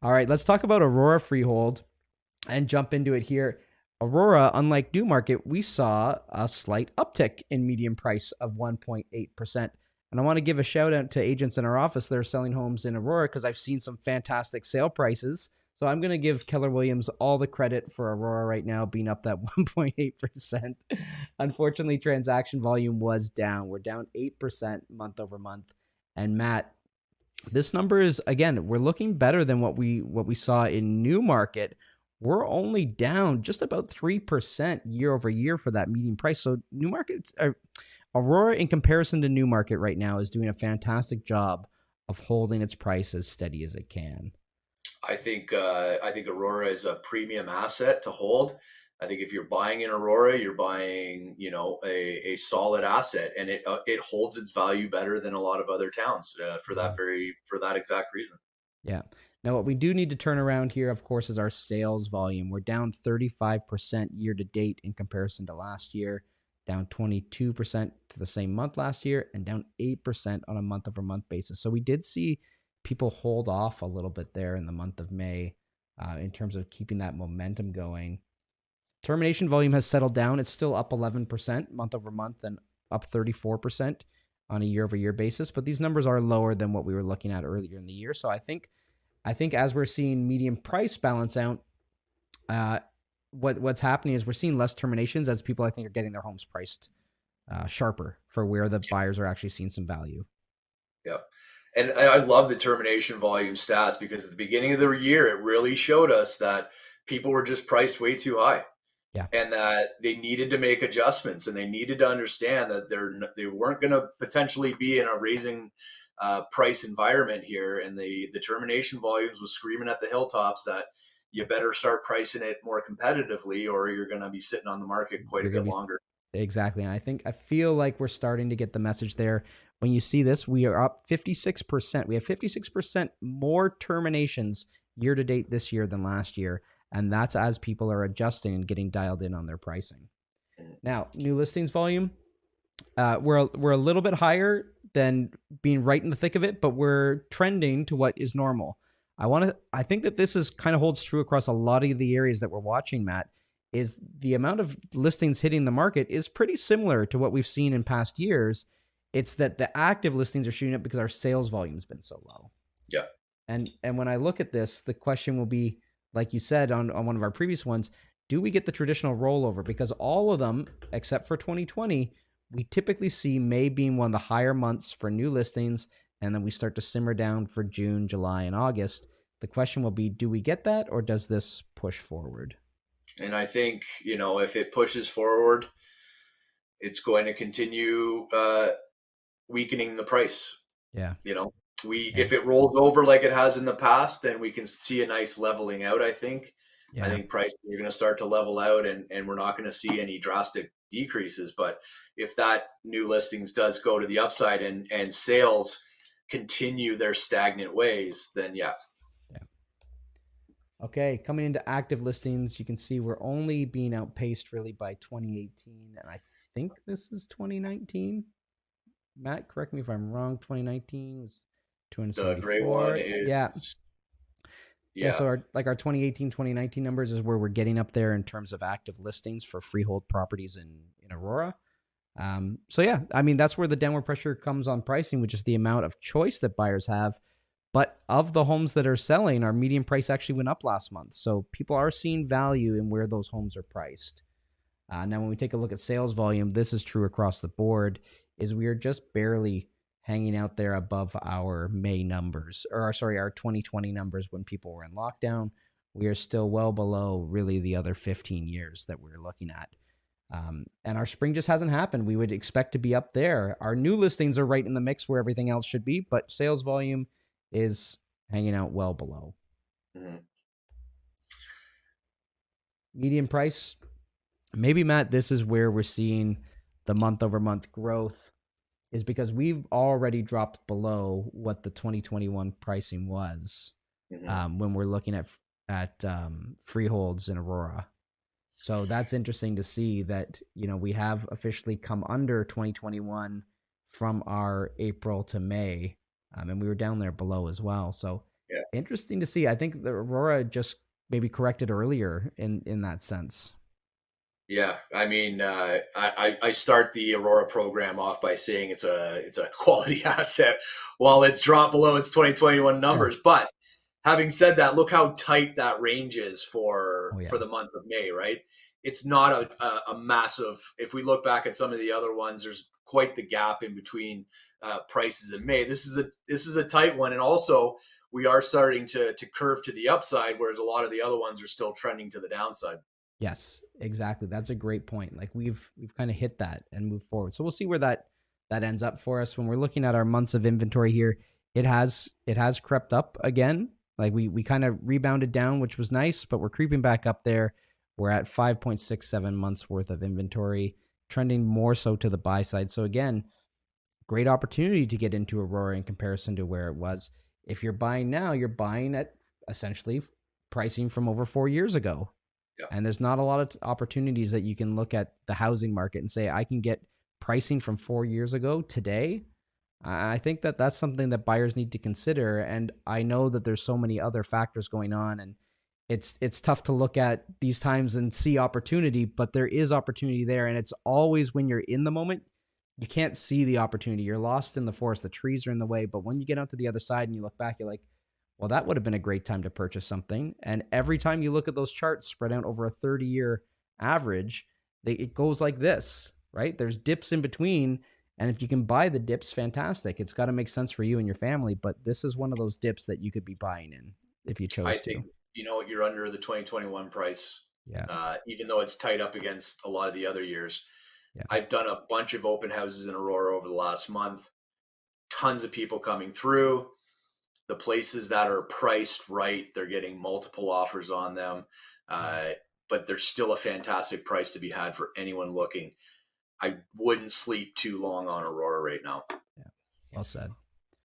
All right, let's talk about Aurora Freehold and jump into it here. Aurora, unlike Newmarket, we saw a slight uptick in median price of 1.8%. And I want to give a shout out to agents in our office that are selling homes in Aurora because I've seen some fantastic sale prices. So I'm going to give Keller Williams all the credit for Aurora right now being up that 1.8%. Unfortunately, transaction volume was down. We're down 8% month over month. And Matt, this number is, again, we're looking better than what we saw in Newmarket. We're only down just about 3% year over year for that median price. So Newmarket, Aurora, in comparison to Newmarket right now, is doing a fantastic job of holding its price as steady as it can. I think Aurora is a premium asset to hold. I think if you're buying in Aurora, you're buying, a solid asset, and it holds its value better than a lot of other towns for that exact reason. Yeah. Now, what we do need to turn around here, of course, is our sales volume. We're down 35% year to date in comparison to last year, down 22% to the same month last year, and down 8% on a month over month basis. So we did see people hold off a little bit there in the month of May in terms of keeping that momentum going. Termination volume has settled down. It's still up 11% month over month and up 34% on a year over year basis. But these numbers are lower than what we were looking at earlier in the year. So I think as we're seeing median price balance out, what's happening is we're seeing less terminations as people, I think, are getting their homes priced sharper for where the buyers are actually seeing some value. Yeah. And I love the termination volume stats because at the beginning of the year, it really showed us that people were just priced way too high. Yeah. And that they needed to make adjustments, and they needed to understand that they weren't going to potentially be in a raising price environment here. And the termination volumes was screaming at the hilltops that you better start pricing it more competitively, or you're going to be sitting on the market quite a You're going bit to be longer. exactly. And I feel like we're starting to get the message there. When you see this, we are up 56%. We have 56% more terminations year to date this year than last year. And that's as people are adjusting and getting dialed in on their pricing. Now, new listings volume, we're a little bit higher than being right in the thick of it, but we're trending to what is normal. I think that this is kind of holds true across a lot of the areas that we're watching, Matt, is the amount of listings hitting the market is pretty similar to what we've seen in past years. It's that the active listings are shooting up because our sales volume has been so low. Yeah. And when I look at this, the question will be, like you said on one of our previous ones, do we get the traditional rollover? Because all of them, except for 2020, we typically see May being one of the higher months for new listings, and then we start to simmer down for June, July, and August. The question will be, do we get that, or does this push forward? And I think, if it pushes forward, it's going to continue weakening the price. Yeah. If it rolls over like it has in the past, then we can see a nice leveling out. I think Yeah. prices are going to start to level out, and we're not going to see any drastic decreases. But if that new listings does go to the upside, and sales continue their stagnant ways, then yeah. Okay, coming into active listings, you can see we're only being outpaced really by 2018, and I think this is 2019. Matt, correct me if I'm wrong. 2019 was The gray one 274. Yeah. is Yeah, so yeah. our 2018, 2019 numbers is where we're getting up there in terms of active listings for freehold properties in Aurora. So yeah, I mean, that's where the downward pressure comes on pricing, which is the amount of choice that buyers have. But of the homes that are selling, our median price actually went up last month. So people are seeing value in where those homes are priced. Now, when we take a look at sales volume, this is true across the board, is we are just barely hanging out there above our May numbers, or sorry, our 2020 numbers when people were in lockdown. We are still well below really the other 15 years that we're looking at. And our spring just hasn't happened. We would expect to be up there. Our new listings are right in the mix where everything else should be, but sales volume is hanging out well below. Mm-hmm. Median price, maybe, Matt, this is where we're seeing the month over month growth, is because we've already dropped below what the 2021 pricing was when we're looking at freeholds in Aurora. So that's interesting to see that, we have officially come under 2021 from our April to May, and we were down there below as well. So Yeah. Interesting to see. I think the Aurora just maybe corrected earlier in that sense. Yeah, I mean, I start the Aurora program off by saying it's a quality asset while it's dropped below its 2021 Yeah. numbers. But having said that, look how tight that range is Oh for yeah. the month of May, right? It's not a massive. If we look back at some of the other ones, there's quite the gap in between prices in May. This is a tight one, and also we are starting to curve to the upside, whereas a lot of the other ones are still trending to the downside. Yes, exactly. That's a great point. Like we've kind of hit that and moved forward. So we'll see where that ends up for us when we're looking at our months of inventory here. It has crept up again. Like we kind of rebounded down, which was nice, but we're creeping back up there. We're at 5.67 months worth of inventory, trending more so to the buy side. So again, great opportunity to get into Aurora in comparison to where it was. If you're buying now, you're buying at essentially pricing from over 4 years ago. Yeah. And there's not a lot of opportunities that you can look at the housing market and say, I can get pricing from 4 years ago today. I think that that's something that buyers need to consider. And I know that there's so many other factors going on, and it's tough to look at these times and see opportunity, but there is opportunity there. And it's always when you're in the moment, you can't see the opportunity. You're lost in the forest. The trees are in the way. But when you get out to the other side and you look back, you're like, well, that would have been a great time to purchase something. And every time you look at those charts spread out over a 30-year average, it goes like this, right? There's dips in between. And if you can buy the dips, fantastic. It's got to make sense for you and your family. But this is one of those dips that you could be buying in if you I chose to. think you're under the 2021 price, Yeah. even though it's tight up against a lot of the other years. Yeah. I've done a bunch of open houses in Aurora over the last month. Tons of people coming through. The places that are priced right, they're getting multiple offers on them, uh, but there's still a fantastic price to be had for anyone looking. I wouldn't sleep too long on Aurora right now. Yeah. Well said.